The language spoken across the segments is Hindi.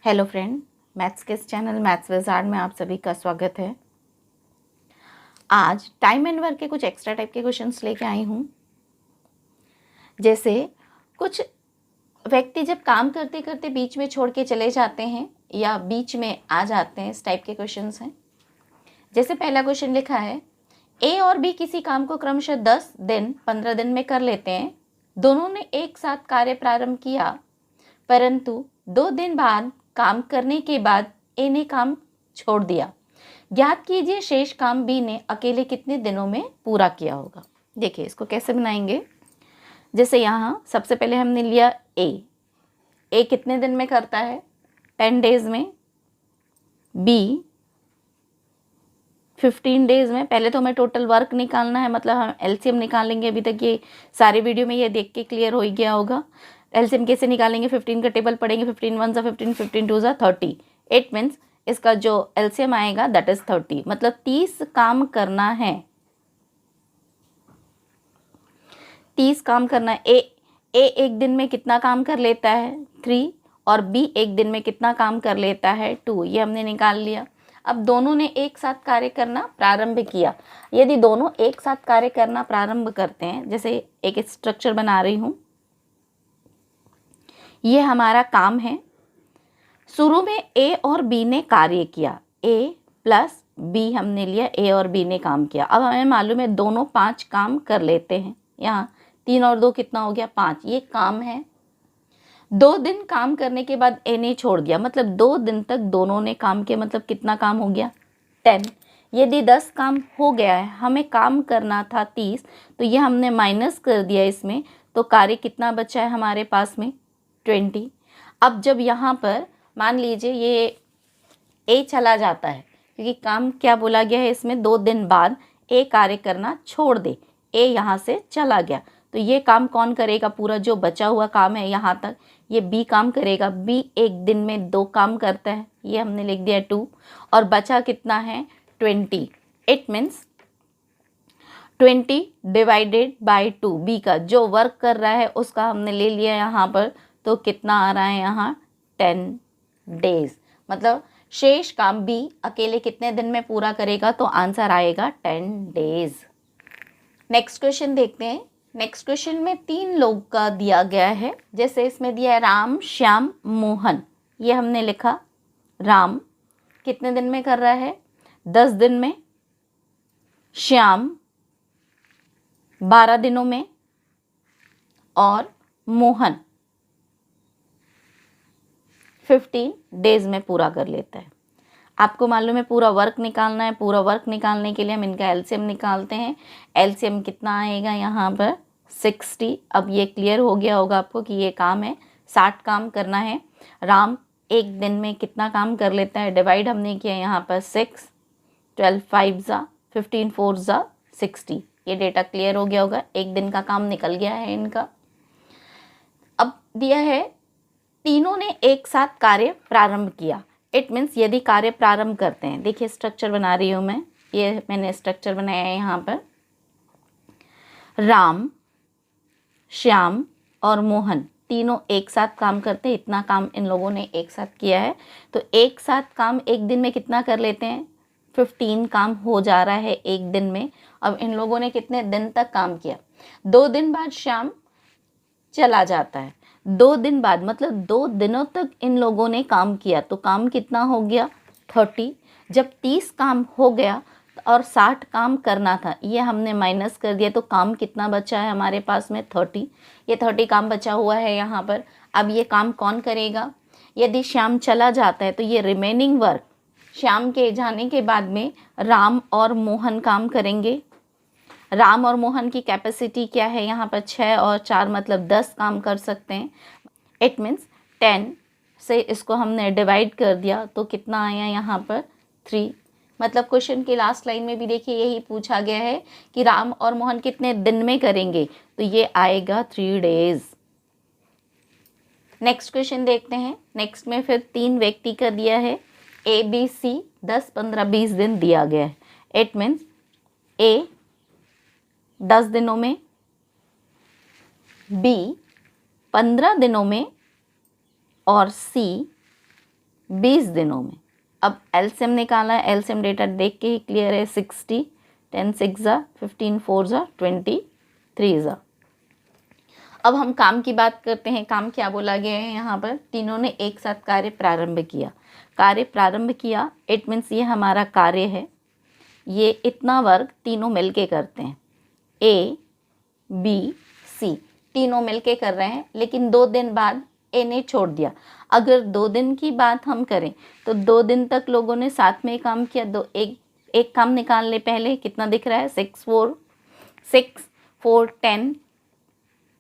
हेलो फ्रेंड, मैथ्स के इस चैनल मैथ्स विज़ार्ड में आप सभी का स्वागत है। आज टाइम एंड वर्क के कुछ एक्स्ट्रा टाइप के क्वेश्चंस लेके आई हूँ। जैसे कुछ व्यक्ति जब काम करते करते बीच में छोड़ के चले जाते हैं या बीच में आ जाते हैं, इस टाइप के क्वेश्चंस हैं। जैसे पहला क्वेश्चन लिखा है, ए और बी किसी काम को क्रमशः 10 दिन 15 दिन में कर लेते हैं। दोनों ने एक साथ कार्य प्रारंभ किया, परंतु 2 दिन बाद काम करने के बाद ए ने काम छोड़ दिया। ज्ञात कीजिए शेष काम बी ने अकेले कितने दिनों में पूरा किया होगा। देखिए इसको कैसे बनाएंगे। जैसे यहाँ सबसे पहले हमने लिया ए कितने दिन में करता है, 10 डेज में। बी 15 डेज में। पहले तो हमें टोटल वर्क निकालना है, मतलब हम एलसीएम निकालेंगे। अभी तक ये सारे वीडियो में ये देख के क्लियर हो ही गया होगा। एलसीएम कैसे निकालेंगे, 15 का टेबल पढ़ेंगे। 15 1 15, 15 2 30। इट मीन्स इसका जो एलसीएम आएगा दैट इज 30, मतलब 30 काम करना है। 30 काम करना है। ए एक दिन में कितना काम कर लेता है, 3, और बी एक दिन में कितना काम कर लेता है, 2। ये हमने निकाल लिया। अब दोनों ने एक साथ कार्य करना प्रारंभ किया। यदि दोनों एक साथ कार्य करना प्रारंभ करते हैं, जैसे एक स्ट्रक्चर बना रही हूँ, ये हमारा काम है। शुरू में ए और बी ने कार्य किया, ए प्लस बी हमने लिया, ए और बी ने काम किया। अब हमें मालूम है दोनों 5 काम कर लेते हैं। यहाँ 3 और 2 कितना हो गया, 5। ये काम है। 2 दिन काम करने के बाद ए ने छोड़ दिया, मतलब 2 दिन तक दोनों ने काम किया, मतलब कितना काम हो गया, 10। यदि 10 काम हो गया है, हमें काम करना था 30, तो ये हमने माइनस कर दिया इसमें, तो कार्य कितना बचा है हमारे पास में, 20। अब जब यहाँ पर मान लीजिए ये ए चला जाता है, क्योंकि काम क्या बोला गया है इसमें, 2 दिन बाद ए कार्य करना छोड़ दे। ए यहाँ से चला गया, तो ये काम कौन करेगा, पूरा जो बचा हुआ काम है यहाँ तक, ये बी काम करेगा। बी एक दिन में 2 काम करता है, ये हमने लिख दिया 2, और बचा कितना है, 20। It means 20 divided by 2। B का जो वर्क कर रहा है उसका हमने ले लिया यहाँ पर, तो कितना आ रहा है यहाँ, 10 डेज। मतलब शेष काम बी अकेले कितने दिन में पूरा करेगा, तो आंसर आएगा 10 डेज। नेक्स्ट क्वेश्चन देखते हैं। नेक्स्ट क्वेश्चन में 3 लोग का दिया गया है। जैसे इसमें दिया है राम, श्याम, मोहन। ये हमने लिखा, राम कितने दिन में कर रहा है, 10 दिन में। श्याम 12 दिनों में, और मोहन 15 डेज में पूरा कर लेता है। आपको मालूम है पूरा वर्क निकालना है। पूरा वर्क निकालने के लिए हम इनका एलसीएम निकालते हैं। एलसीएम कितना आएगा यहाँ पर, 60। अब ये क्लियर हो गया होगा आपको कि ये काम है, 60 काम करना है। राम एक दिन में कितना काम कर लेता है, डिवाइड हमने किया यहाँ पर 6, 12 5 जा 15 4 जा 60। ये डेटा क्लियर हो गया होगा, एक दिन का काम निकल गया है इनका। अब दिया है तीनों ने एक साथ कार्य प्रारंभ किया। इट मीन्स यदि कार्य प्रारंभ करते हैं, देखिए स्ट्रक्चर बना रही हूँ मैं, ये मैंने स्ट्रक्चर बनाया है यहाँ पर। राम, श्याम और मोहन तीनों एक साथ काम करते हैं। इतना काम इन लोगों ने एक साथ किया है, तो एक साथ काम एक दिन में कितना कर लेते हैं, 15 काम हो जा रहा है एक दिन में। अब इन लोगों ने कितने दिन तक काम किया, 2 दिन बाद श्याम चला जाता है। 2 दिन बाद मतलब 2 दिनों तक इन लोगों ने काम किया, तो काम कितना हो गया, 30। जब 30 काम हो गया और 60 काम करना था, ये हमने माइनस कर दिया, तो काम कितना बचा है हमारे पास में, 30। ये 30 काम बचा हुआ है यहाँ पर। अब ये काम कौन करेगा, यदि श्याम चला जाता है तो ये रिमेनिंग वर्क श्याम के जाने के बाद में राम और मोहन काम करेंगे। राम और मोहन की कैपेसिटी क्या है यहाँ पर, 6 और 4 मतलब 10 काम कर सकते हैं। इट मीन्स 10 से इसको हमने डिवाइड कर दिया, तो कितना आया यहाँ पर, 3। मतलब क्वेश्चन की लास्ट लाइन में भी देखिए यही पूछा गया है कि राम और मोहन कितने दिन में करेंगे, तो ये आएगा 3 डेज। नेक्स्ट क्वेश्चन देखते हैं। नेक्स्ट में फिर 3 व्यक्ति का दिया है, ए बी सी 10 15 20 दिन दिया गया है। इट मीन्स ए 10 दिनों में, बी 15 दिनों में, और सी 20 दिनों में। अब एलसीएम निकाला है, एलसीएम डेटा देख के ही क्लियर है, 60, 10 6 ज़ा 15 4 ज़ा 23 ज़ा। अब हम काम की बात करते हैं। काम क्या बोला गया है यहाँ पर, तीनों ने एक साथ कार्य प्रारंभ किया। कार्य प्रारंभ किया इट मीन्स ये हमारा कार्य है, ये इतना वर्क तीनों मिलके करते हैं, ए बी सी तीनों मिलके कर रहे हैं, लेकिन 2 दिन बाद ए ने छोड़ दिया। अगर 2 दिन की बात हम करें तो 2 दिन तक लोगों ने साथ में काम किया। एक काम निकाल ले पहले, कितना दिख रहा है, 6 4 10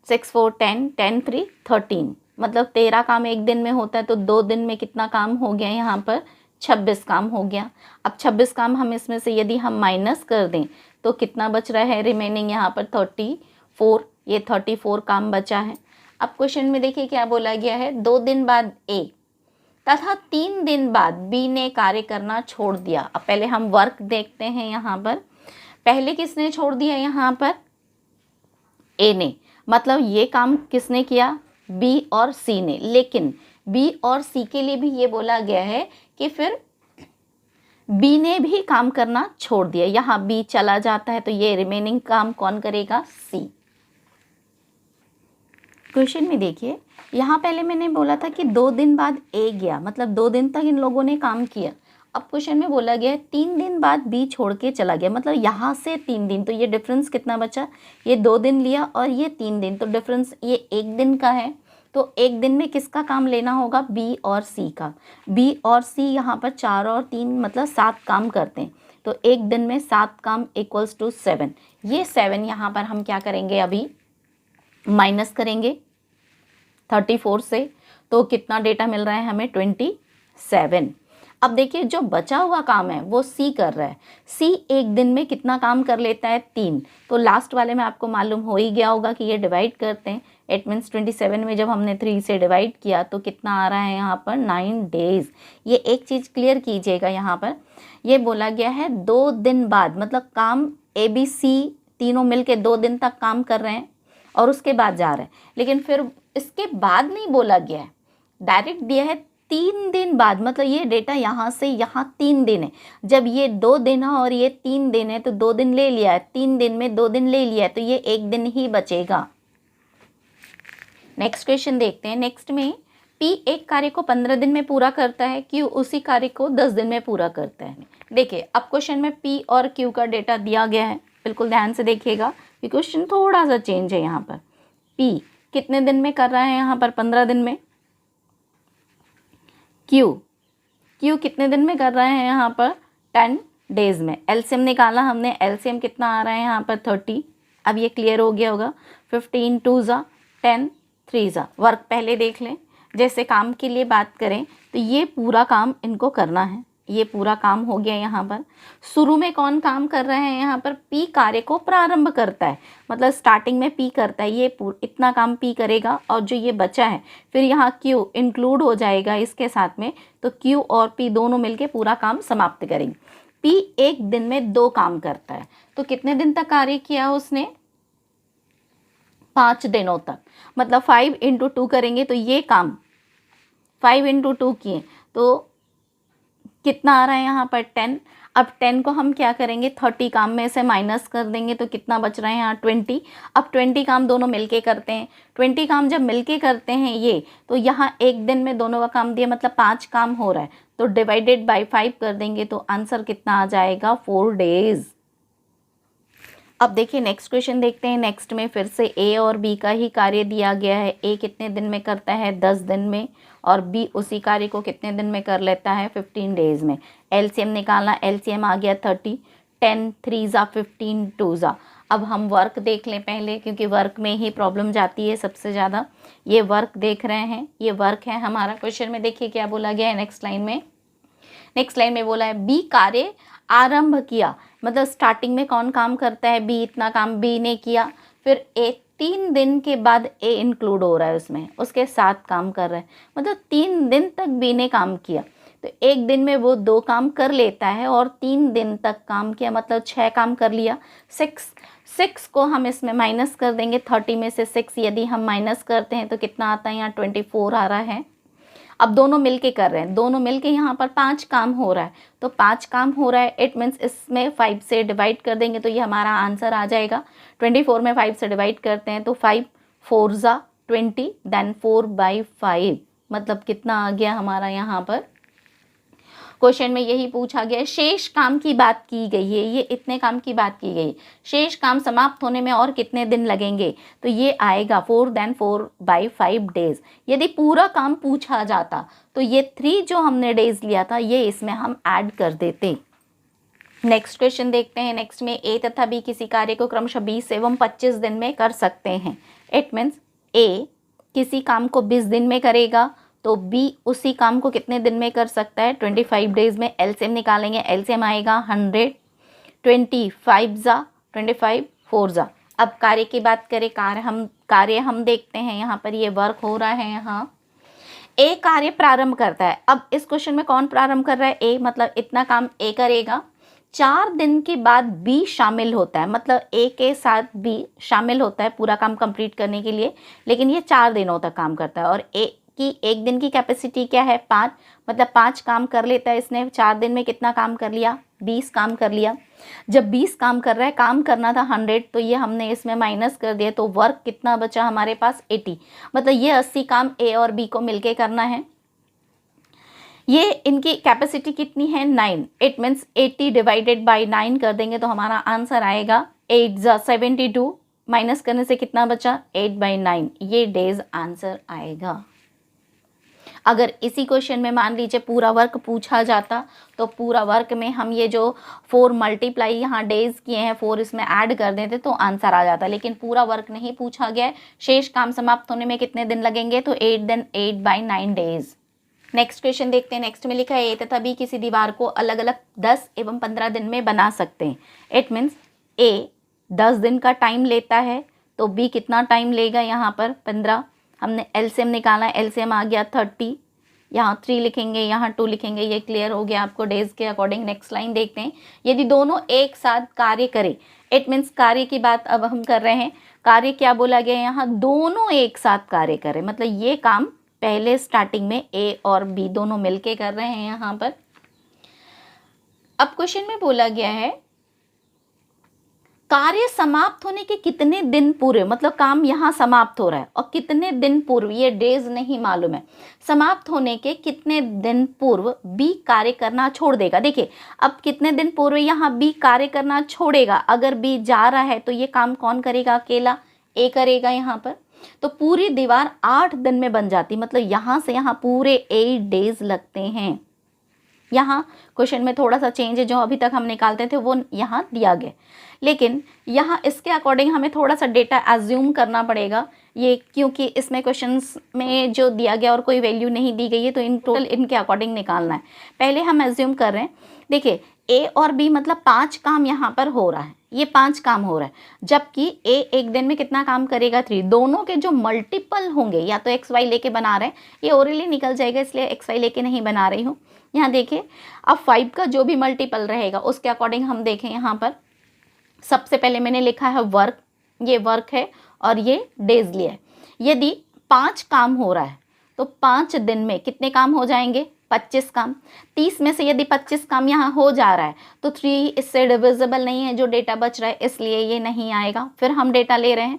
6 4 10 10 3 13, मतलब 13 काम एक दिन में होता है। तो 2 दिन में कितना काम हो गया यहाँ पर, 26 काम हो गया। अब 26 काम हम इसमें से यदि हम माइनस कर दें तो कितना बच रहा है रिमेनिंग यहाँ पर 34, ये 34 काम बचा है। अब क्वेश्चन में देखिए क्या बोला गया है, 2 दिन बाद ए तथा 3 दिन बाद बी ने कार्य करना छोड़ दिया। अब पहले हम वर्क देखते हैं यहाँ पर, पहले किसने छोड़ दिया यहाँ पर, ए ने, मतलब ये काम किसने किया, बी और सी ने। लेकिन बी और सी के लिए भी ये बोला गया है कि फिर बी ने भी काम करना छोड़ दिया। यहाँ बी चला जाता है तो ये रिमेनिंग काम कौन करेगा, सी। क्वेश्चन में देखिए, यहाँ पहले मैंने बोला था कि 2 दिन बाद ए गया, मतलब 2 दिन तक इन लोगों ने काम किया। अब क्वेश्चन में बोला गया है 3 दिन बाद बी छोड़ के चला गया, मतलब यहाँ से 3 दिन, तो ये डिफरेंस कितना बचा, ये 2 दिन लिया और ये 3 दिन, तो डिफरेंस ये 1 दिन का है। तो 1 दिन में किसका काम लेना होगा, बी और सी का। बी और सी यहाँ पर 4 और 3 मतलब 7 काम करते हैं, तो 1 दिन में 7 काम इक्वल्स टू 7। ये 7 यहाँ पर हम क्या करेंगे, अभी माइनस करेंगे 34 से, तो कितना डेटा मिल रहा है हमें, 27। अब देखिए जो बचा हुआ काम है वो सी कर रहा है। सी एक दिन में कितना काम कर लेता है, 3। तो लास्ट वाले में आपको मालूम हो ही गया होगा कि ये डिवाइड करते हैं, इट मीन्स 27 में जब हमने 3 से डिवाइड किया तो कितना आ रहा है यहाँ पर, 9 डेज। ये एक चीज़ क्लियर कीजिएगा, यहाँ पर ये बोला गया है 2 दिन बाद, मतलब काम ए बी सी तीनों मिलके 2 दिन तक काम कर रहे हैं और उसके बाद जा रहे हैं। लेकिन फिर इसके बाद नहीं बोला गया है, डायरेक्ट दिया है 3 दिन बाद, मतलब ये डेटा यहाँ से यहाँ 3 दिन है। जब ये 2 दिन है और ये 3 दिन है तो 2 दिन ले लिया है, 3 दिन में 2 दिन ले लिया है, तो ये 1 दिन ही बचेगा। नेक्स्ट क्वेश्चन देखते हैं। नेक्स्ट में पी एक कार्य को 15 दिन में पूरा करता है, क्यू उसी कार्य को 10 दिन में पूरा करता है। देखिए अब क्वेश्चन में पी और क्यू का डेटा दिया गया है, बिल्कुल ध्यान से देखिएगा कि क्वेश्चन थोड़ा सा चेंज है। यहाँ पर पी कितने दिन में कर रहा है, यहाँ पर 15 दिन में। क्यू कितने दिन में कर रहे हैं, यहाँ पर 10 डेज में। एलसीएम निकाला हमने, एलसीएम कितना आ रहा है यहाँ पर 30। अब ये क्लियर हो गया होगा, 15 2 ज़ा 10 3 ज़ा। वर्क पहले देख लें, जैसे काम के लिए बात करें तो ये पूरा काम इनको करना है, ये पूरा काम हो गया। यहाँ पर शुरू में कौन काम कर रहे हैं, यहाँ पर पी कार्य को प्रारंभ करता है, मतलब स्टार्टिंग में पी करता है, ये इतना काम पी करेगा और जो ये बचा है फिर यहाँ क्यू इंक्लूड हो जाएगा इसके साथ में, तो क्यू और पी दोनों मिलके पूरा काम समाप्त करेंगे। पी एक दिन में 2 काम करता है, तो कितने दिन तक कार्य किया उसने, 5 दिनों तक, मतलब 5 × 2 करेंगे तो ये काम 5 × 2 किए तो कितना आ रहा है यहाँ पर 10। अब 10 को हम क्या करेंगे, 30 काम में से माइनस कर देंगे तो कितना बच रहा है यहाँ 20। अब 20 काम दोनों मिलके करते हैं, 20 काम जब मिलके करते हैं ये, तो यहाँ एक दिन में दोनों का काम दिया, मतलब 5 काम हो रहा है, तो डिवाइडेड बाय 5 कर देंगे तो आंसर कितना आ जाएगा, 4 डेज। अब देखिए नेक्स्ट क्वेश्चन देखते हैं। नेक्स्ट में फिर से ए और बी का ही कार्य दिया गया है। ए कितने दिन में करता है, 10 दिन में, और बी उसी कार्य को कितने दिन में कर लेता है, 15 डेज में। एलसीएम निकालना, एलसीएम आ गया 30, 10 3 ज़ा 15 2 ज़ा। अब हम वर्क देख लें पहले, क्योंकि वर्क में ही प्रॉब्लम जाती है सबसे ज़्यादा। ये वर्क देख रहे हैं, ये वर्क है हमारा। क्वेश्चन में देखिए क्या बोला गया है नेक्स्ट लाइन में। नेक्स्ट लाइन में बोला है बी कार्य आरंभ किया, मतलब स्टार्टिंग में कौन काम करता है, बी, इतना काम बी ने किया। फिर ए 3 दिन के बाद ए इंक्लूड हो रहा है उसमें, उसके साथ काम कर रहा है, मतलब 3 दिन तक बी ने काम किया। तो एक दिन में वो 2 काम कर लेता है और 3 दिन तक काम किया, मतलब 6 काम कर लिया। 6 को हम इसमें माइनस कर देंगे, 30 में से 6 यदि हम माइनस करते हैं तो कितना आता है, यहाँ 24 आ रहा है। अब दोनों मिलके कर रहे हैं, दोनों मिलके यहाँ पर 5 काम हो रहा है, तो 5 काम हो रहा है, इट मीन्स इसमें 5 से डिवाइड कर देंगे तो ये हमारा आंसर आ जाएगा। 24 में 5 से डिवाइड करते हैं तो 5 4 ज़ा 20, देन 4/5, मतलब कितना आ गया हमारा यहाँ पर। क्वेश्चन में यही पूछा गया है, शेष काम की बात की गई है, ये इतने काम की बात की गई, शेष काम समाप्त होने में और कितने दिन लगेंगे, तो ये आएगा 4 देन 4/5 डेज। यदि पूरा काम पूछा जाता तो ये 3 जो हमने डेज लिया था ये इसमें हम ऐड कर देते। नेक्स्ट क्वेश्चन देखते हैं। नेक्स्ट में ए तथा बी किसी कार्य को क्रमशः 20 एवं 25 दिन में कर सकते हैं। इट मीन्स ए किसी काम को 20 दिन में करेगा तो बी उसी काम को कितने दिन में कर सकता है, 25 डेज में। एलसीएम निकालेंगे, एलसीएम आएगा 100, 25 ज़ा 25, 4 ज़ा। अब कार्य की बात करें, कार्य हम देखते हैं, यहाँ पर ये वर्क हो रहा है। यहाँ ए कार्य प्रारंभ करता है। अब इस क्वेश्चन में कौन प्रारंभ कर रहा है, ए, मतलब इतना काम ए करेगा। 4 दिन के बाद बी शामिल होता है, मतलब ए के साथ बी शामिल होता है पूरा काम कंप्लीट करने के लिए, लेकिन ये 4 दिनों तक काम करता है। और ए की एक दिन की कैपेसिटी क्या है, 5, मतलब 5 काम कर लेता है इसने। 4 दिन में कितना काम कर लिया, 20 काम कर लिया। जब 20 काम कर रहा है, काम करना था 100, तो ये हमने इसमें माइनस कर दिया, तो वर्क कितना बचा हमारे पास, 80, मतलब ये 80 काम ए और बी को मिलके करना है। ये इनकी कैपेसिटी कितनी है, 9, इट मीन्स 80 डिवाइडेड बाई 9 कर देंगे तो हमारा आंसर आएगा 8 ज़ा 72, माइनस करने से कितना बचा, 8/9, ये डेज आंसर आएगा। अगर इसी क्वेश्चन में मान लीजिए पूरा वर्क पूछा जाता तो पूरा वर्क में हम ये जो 4 मल्टीप्लाई यहाँ डेज किए हैं, 4 इसमें ऐड कर देते तो आंसर आ जाता, लेकिन पूरा वर्क नहीं पूछा गया है। शेष काम समाप्त होने में कितने दिन लगेंगे, तो 8 देन 8/9 डेज। नेक्स्ट क्वेश्चन देखते हैं। नेक्स्ट में लिखा है ए तथा बी किसी दीवार को अलग अलग 10 एवं 15 दिन में बना सकते हैं। इट मीन्स ए 10 दिन का टाइम लेता है तो बी कितना टाइम लेगा, यहाँ पर 15। हमने एलसीएम निकाला, एलसीएम आ गया 30, यहाँ 3 लिखेंगे, यहाँ 2 लिखेंगे, ये क्लियर हो गया आपको डेज के अकॉर्डिंग। नेक्स्ट लाइन देखते हैं। यदि दोनों एक साथ कार्य करें, इट मीन्स कार्य की बात अब हम कर रहे हैं। कार्य क्या बोला गया है यहाँ, दोनों एक साथ कार्य करें, मतलब ये काम पहले स्टार्टिंग में ए और बी दोनों मिलके कर रहे हैं यहाँ पर। अब क्वेश्चन में बोला गया है कार्य समाप्त होने के कितने दिन पूर्व, मतलब काम यहाँ समाप्त हो रहा है और कितने दिन पूर्व, ये डेज नहीं मालूम है, समाप्त होने के कितने दिन पूर्व बी कार्य करना छोड़ देगा। देखिए अब कितने दिन पूर्व यहाँ बी कार्य करना छोड़ेगा, अगर बी जा रहा है तो ये काम कौन करेगा, अकेला ए करेगा यहाँ पर। तो पूरी दीवार 8 दिन में बन जाती, मतलब यहाँ से यहाँ पूरे 8 डेज लगते हैं। यहाँ क्वेश्चन में थोड़ा सा चेंज है, जो अभी तक हम निकालते थे वो यहाँ दिया गया, लेकिन यहाँ इसके अकॉर्डिंग हमें थोड़ा सा डेटा एज्यूम करना पड़ेगा, ये क्योंकि इसमें क्वेश्चंस में जो दिया गया और कोई वैल्यू नहीं दी गई है, तो इन टोटल इनके अकॉर्डिंग निकालना है। पहले हम एज्यूम कर रहे हैं, देखिए ए और बी मतलब 5 काम यहाँ पर हो रहा है, ये 5 काम हो रहा है, जबकि ए एक दिन में कितना काम करेगा, 3। दोनों के जो मल्टीपल होंगे, या तो एक्स वाई लेके बना रहे हैं, ये ओरली निकल जाएगा इसलिए एक्स वाई लेके नहीं बना रही हूँ। यहाँ देखिए अब 5 का जो भी मल्टीपल रहेगा उसके अकॉर्डिंग हम देखें, यहाँ पर सबसे पहले मैंने लिखा है वर्क, ये वर्क है और ये डेज लिया है। यदि 5 काम हो रहा है तो 5 दिन में कितने काम हो जाएंगे, 25 काम। 30 में से यदि 25 काम यहाँ हो जा रहा है तो 3 इससे डिविजिबल नहीं है, जो डेटा बच रहा है, इसलिए ये नहीं आएगा। फिर हम डेटा ले रहे हैं,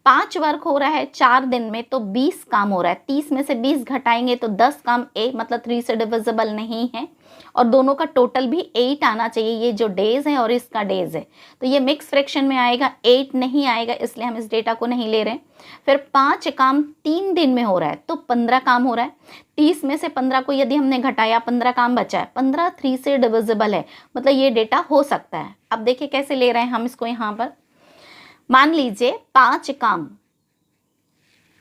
5 वर्क हो रहा है 4 दिन में तो 20 काम हो रहा है, 30 में से 20 घटाएंगे तो 10 काम ए, मतलब 3 से डिविजिबल नहीं है, और दोनों का टोटल भी 8 आना चाहिए, ये जो डेज है और इसका डेज है, तो ये मिक्स फ्रैक्शन में आएगा, 8 नहीं आएगा, इसलिए हम इस डेटा को नहीं ले रहे हैं। फिर 5 काम 3 दिन में हो रहा है तो 15 काम हो रहा है, 30 में से 15 को यदि हमने घटाया 15 काम बचा है, 15 3 से डिविजिबल है, मतलब ये डेटा हो सकता है। अब देखिए कैसे ले रहे हैं हम इसको, यहाँ पर मान लीजिए 5 काम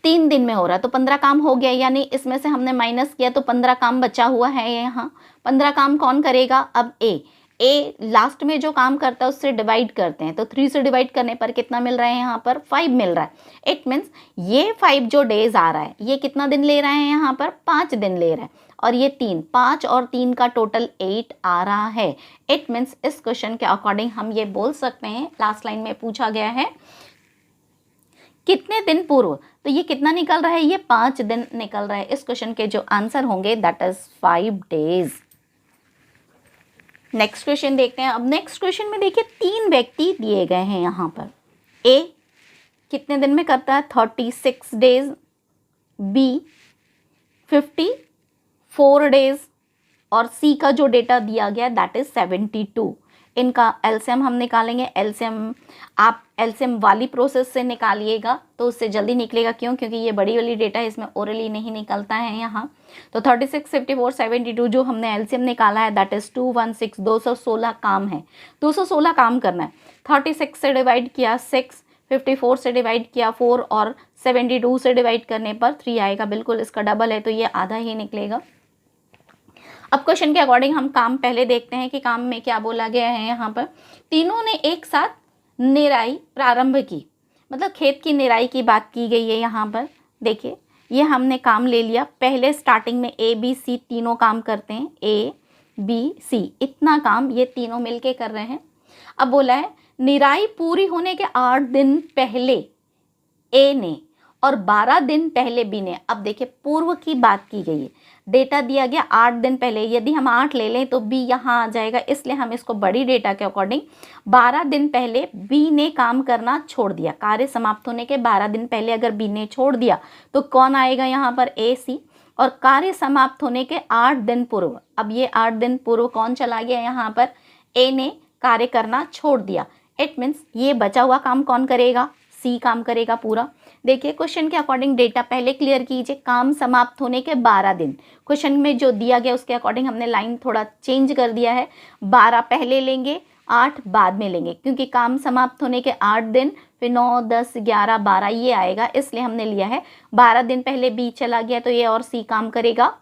3 दिन में हो रहा है तो 15 काम हो गया, यानी इसमें से हमने माइनस किया तो 15 काम बचा हुआ है यहाँ। 15 काम कौन करेगा, अब ए लास्ट में जो काम करता है उससे डिवाइड करते हैं, तो 3 से डिवाइड करने पर कितना मिल रहा है, यहाँ पर 5 मिल रहा है। इट मीन्स ये 5 जो डेज आ रहा है ये कितना दिन ले रहा है, यहाँ पर 5 दिन ले रहा है, और ये 3, 5 और 3 का टोटल 8 आ रहा है। इट मीन्स इस क्वेश्चन के अकॉर्डिंग हम ये बोल सकते हैं, लास्ट लाइन में पूछा गया है कितने दिन पूर्व, तो ये कितना निकल रहा है, ये 5 दिन निकल रहा है। इस क्वेश्चन के जो आंसर होंगे that is 5 days. Next question देखते हैं। अब नेक्स्ट क्वेश्चन में देखिए 3 व्यक्ति दिए गए हैं यहाँ पर। ए कितने दिन में करता है, 36 डेज, बी 54 डेज, और सी का जो डेटा दिया गया दैट इज 72। इनका एलसीएम हम निकालेंगे। एलसीएम आप एलसीएम वाली प्रोसेस से निकालिएगा तो उससे जल्दी निकलेगा। क्यों? क्योंकि ये बड़ी वाली डेटा है, इसमें ओरली नहीं निकलता है यहाँ। तो 36, 54, 72 जो हमने एलसीएम निकाला है दैट इज 216, 216 काम है, 216 काम करना है। 36 से डिवाइड किया 6, 54 से डिवाइड किया 4, और 72 से डिवाइड करने पर 3 आएगा, बिल्कुल इसका डबल है, तो ये आधा ही निकलेगा। अब क्वेश्चन के अकॉर्डिंग हम काम पहले देखते हैं कि काम में क्या बोला गया है। यहाँ पर तीनों ने एक साथ निराई प्रारंभ की, मतलब खेत की निराई की बात की गई है। यहाँ पर देखिए ये हमने काम ले लिया। पहले स्टार्टिंग में ए बी सी तीनों काम करते हैं, ए बी सी इतना काम ये तीनों मिलके कर रहे हैं। अब बोला है निराई पूरी होने के 8 दिन पहले ए ने और 12 दिन पहले बी ने। अब देखिए पूर्व की बात की गई है, डेटा दिया गया 8 दिन पहले, यदि हम 8 ले लें तो बी यहाँ आ जाएगा, इसलिए हम इसको बड़ी डेटा के अकॉर्डिंग 12 दिन पहले बी ने काम करना छोड़ दिया। कार्य समाप्त होने के 12 दिन पहले अगर बी ने छोड़ दिया तो कौन आएगा यहाँ पर, ए सी। और कार्य समाप्त होने के 8 दिन पूर्व, अब ये 8 दिन पूर्व कौन चला गया यहाँ पर, ए ने कार्य करना छोड़ दिया। इट मीन्स ये बचा हुआ काम कौन करेगा, सी काम करेगा पूरा। देखिए क्वेश्चन के अकॉर्डिंग डेटा पहले क्लियर कीजिए। काम समाप्त होने के 12 दिन, क्वेश्चन में जो दिया गया उसके अकॉर्डिंग हमने लाइन थोड़ा चेंज कर दिया है। 12 पहले लेंगे, 8 बाद में लेंगे, क्योंकि काम समाप्त होने के 8 दिन, फिर 9, 10, 11, 12 ये आएगा, इसलिए हमने लिया है 12 दिन पहले बी चला गया तो ये और सी काम करेगा।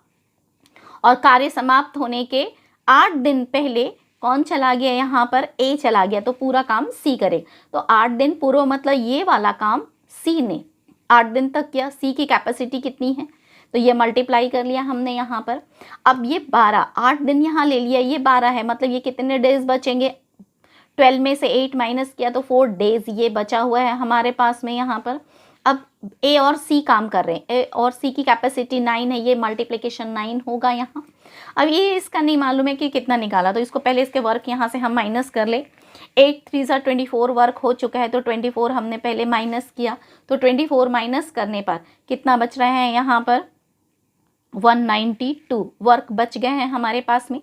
और कार्य समाप्त होने के 8 दिन पहले कौन चला गया यहाँ पर, ए चला गया, तो पूरा काम सी करे। तो 8 दिन पूर्व मतलब ये वाला काम सी ने 8 दिन तक किया। सी की कैपेसिटी कितनी है, तो ये मल्टीप्लाई कर लिया हमने यहाँ पर। अब ये 12, 8 दिन यहाँ ले लिया, ये 12 है, मतलब ये कितने डेज बचेंगे, 12 में से 8 माइनस किया तो 4 डेज ये बचा हुआ है हमारे पास में यहाँ पर। अब ए और सी काम कर रहे हैं, ए और सी की कैपेसिटी 9 है, ये मल्टीप्लिकेशन 9 होगा यहाँ। अब ये इसका नहीं मालूम है कि कितना निकाला, तो इसको पहले इसके वर्क यहाँ से हम माइनस कर ले। 8 3 24 वर्क हो चुका है, तो 24 हमने पहले माइनस किया, तो 24 माइनस करने पर कितना बच रहे हैं यहाँ पर, 192 वर्क बच गए हैं हमारे पास में।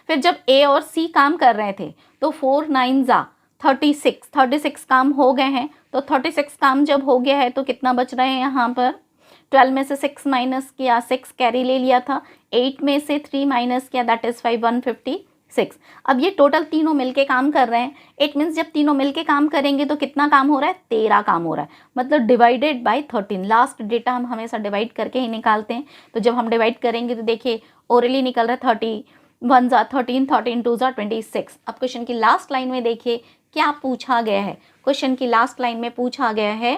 फिर जब ए और सी काम कर रहे थे तो 4 9 जा 36 काम हो गए हैं। तो 36 काम जब हो गया है तो कितना बच रहे हैं यहाँ पर, 12 में से 6 माइनस किया, 6 कैरी ले लिया था, 8 में से 3 माइनस किया दैट इज 5, 156। अब ये टोटल तीनों मिलके काम कर रहे हैं। इट मीन्स जब तीनों मिलके काम करेंगे तो कितना काम हो रहा है, 13 काम हो रहा है, मतलब डिवाइडेड बाय 13। लास्ट डेटा हम हमेशा डिवाइड करके ही निकालते हैं, तो जब हम डिवाइड करेंगे तो देखिए ओरली निकल रहा है 31 जा 13, 13 2 जा 26। अब क्वेश्चन की लास्ट लाइन में देखिए क्या पूछा गया है। क्वेश्चन की लास्ट लाइन में पूछा गया है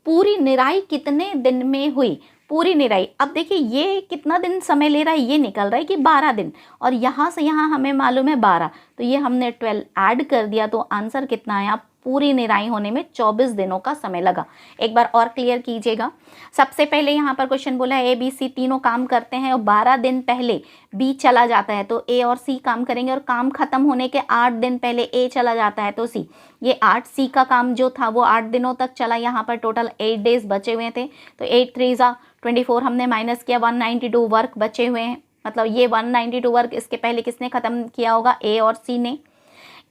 पूरी निराई कितने दिन में हुई, पूरी निराई। अब देखिए ये कितना दिन समय ले रहा है, ये निकल रहा है कि 12 दिन, और यहाँ से यहाँ हमें मालूम है 12, तो ये हमने 12 ऐड कर दिया, तो आंसर कितना आया, पूरी निराई होने में 24 दिनों का समय लगा। एक बार और क्लियर कीजिएगा। सबसे पहले यहाँ पर क्वेश्चन बोला है ए बी सी तीनों काम करते हैं और 12 दिन पहले बी चला जाता है, तो ए और सी काम करेंगे, और काम खत्म होने के 8 दिन पहले ए चला जाता है तो सी। ये 8 सी का काम जो था वो 8 दिनों तक चला, यहाँ पर टोटल 8 डेज बचे हुए थे, तो 8 3 जा 24 हमने माइनस किया, 192 वर्क बचे हुए हैं। मतलब ये 192 वर्क इसके पहले किसने ख़त्म किया होगा, ए और सी ने।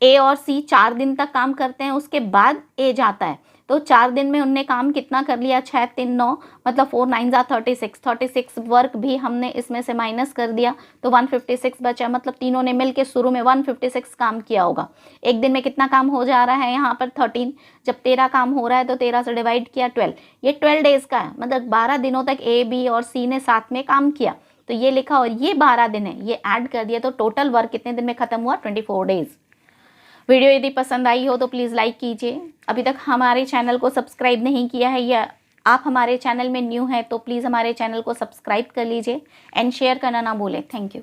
ए और सी 4 दिन तक काम करते हैं, उसके बाद ए जाता है, तो 4 दिन में उनने काम कितना कर लिया, 6 3 9, मतलब 4 9 जा 36 वर्क भी हमने इसमें से माइनस कर दिया, तो 156 बचा। मतलब तीनों ने मिलके शुरू में 156 काम किया होगा। एक दिन में कितना काम हो जा रहा है यहाँ पर 13, जब 13 काम हो रहा है तो 13 से डिवाइड किया 12, ये 12 डेज का है, मतलब 12 दिनों तक ए बी और सी ने साथ में काम किया, तो ये लिखा, और ये 12 दिन है, ये ऐड कर दिया, तो टोटल वर्क कितने दिन में खत्म हुआ, 24 डेज। वीडियो यदि पसंद आई हो तो प्लीज़ लाइक कीजिए। अभी तक हमारे चैनल को सब्सक्राइब नहीं किया है या आप हमारे चैनल में न्यू हैं तो प्लीज़ हमारे चैनल को सब्सक्राइब कर लीजिए एंड शेयर करना ना भूलें। Thank you.